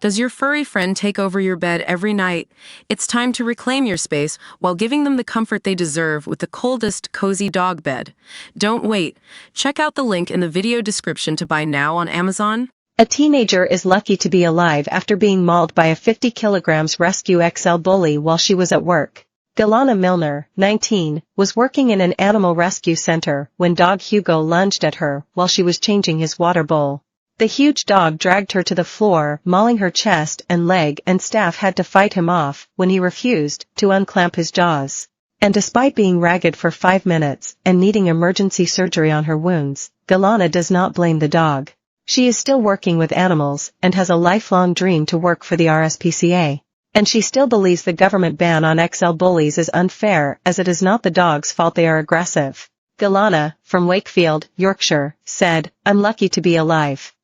Does your furry friend take over your bed every night? It's time to reclaim your space while giving them the comfort they deserve with the coldest, cozy dog bed. Don't wait. Check out the link in the video description to buy now on Amazon. A teenager is lucky to be alive after being mauled by a 50 kilograms rescue XL bully while she was at work. Galana Milner, 19, was working in an animal rescue center when dog Hugo lunged at her while she was changing his water bowl. The huge dog dragged her to the floor, mauling her chest and leg, and staff had to fight him off when he refused to unclamp his jaws. And despite being ragged for 5 minutes and needing emergency surgery on her wounds, Galana does not blame the dog. She is still working with animals and has a lifelong dream to work for the RSPCA. And she still believes the government ban on XL bullies is unfair, as it is not the dog's fault they are aggressive. Galana, from Wakefield, Yorkshire, said, "I'm lucky to be alive.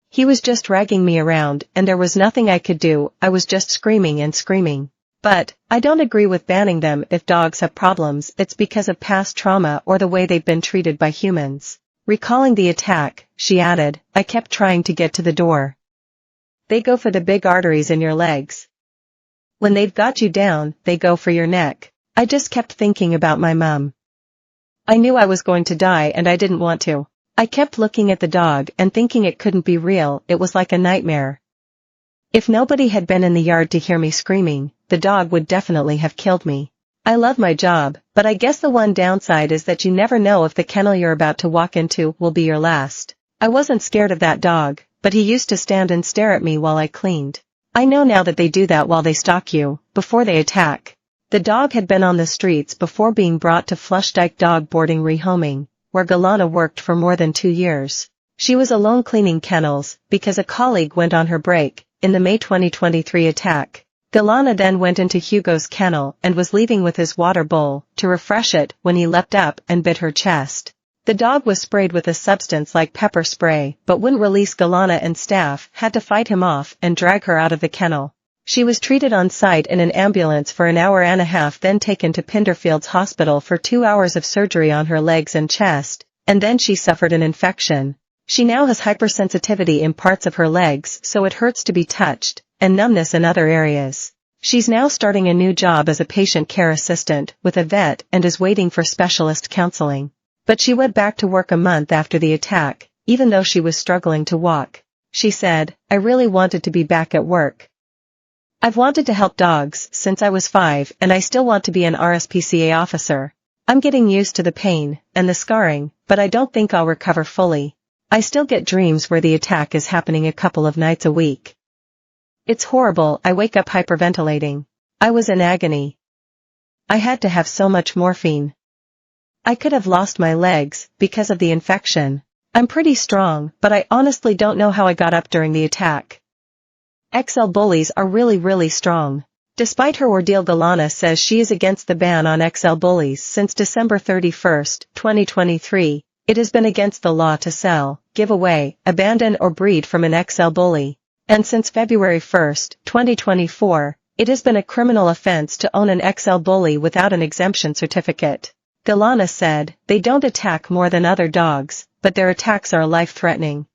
He was just dragging me around and there was nothing I could do, I was just screaming and screaming. But, I don't agree with banning them if dogs have problems, it's because of past trauma or the way they've been treated by humans." Recalling the attack, she added, "I kept trying to get to the door. They go for the big arteries in your legs. When they've got you down, they go for your neck. I just kept thinking about my mum. I knew I was going to die and I didn't want to. I kept looking at the dog and thinking it couldn't be real, it was like a nightmare. If nobody had been in the yard to hear me screaming, the dog would definitely have killed me. I love my job, but I guess the one downside is that you never know if the kennel you're about to walk into will be your last. I wasn't scared of that dog, but he used to stand and stare at me while I cleaned. I know now that they do that while they stalk you, before they attack." The dog had been on the streets before being brought to Flushdyke Dog Boarding Rehoming, where Galana worked for more than 2 years. She was alone cleaning kennels, because a colleague went on her break, in the May 2023 attack. Galana then went into Hugo's kennel and was leaving with his water bowl to refresh it when he leapt up and bit her chest. The dog was sprayed with a substance like pepper spray but wouldn't release. Galana and staff had to fight him off and drag her out of the kennel. She was treated on site in an ambulance for an hour and a half, then taken to Pinderfields Hospital for 2 hours of surgery on her legs and chest, and then she suffered an infection. She now has hypersensitivity in parts of her legs, so it hurts to be touched, and numbness in other areas. She's now starting a new job as a patient care assistant with a vet and is waiting for specialist counseling. But she went back to work a month after the attack, even though she was struggling to walk. She said, "I really wanted to be back at work. I've wanted to help dogs since I was 5 and I still want to be an RSPCA officer. I'm getting used to the pain and the scarring, but I don't think I'll recover fully. I still get dreams where the attack is happening a couple of nights a week. It's horrible, I wake up hyperventilating. I was in agony. I had to have so much morphine. I could have lost my legs because of the infection. I'm pretty strong, but I honestly don't know how I got up during the attack. XL bullies are really strong." Despite her ordeal, Galana says she is against the ban on XL bullies. Since December 31, 2023, it has been against the law to sell, give away, abandon or breed from an XL bully. And since February 1, 2024, it has been a criminal offense to own an XL bully without an exemption certificate. Galana said, "They don't attack more than other dogs, but their attacks are life-threatening.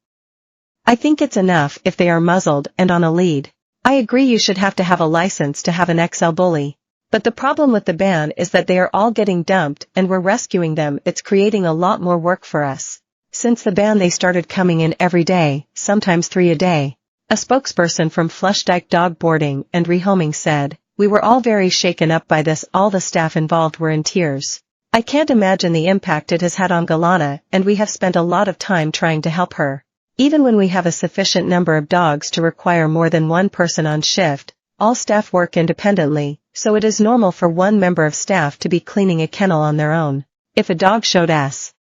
I think it's enough if they are muzzled and on a lead. I agree you should have to have a license to have an XL bully. But the problem with the ban is that they are all getting dumped and we're rescuing them. It's creating a lot more work for us. Since the ban they started coming in every day, sometimes 3 a day." A spokesperson from Flushdyke Dog Boarding and Rehoming said, "We were all very shaken up by this, all the staff involved were in tears. I can't imagine the impact it has had on Galana, and we have spent a lot of time trying to help her. Even when we have a sufficient number of dogs to require more than one person on shift, all staff work independently, so it is normal for one member of staff to be cleaning a kennel on their own. If a dog showed us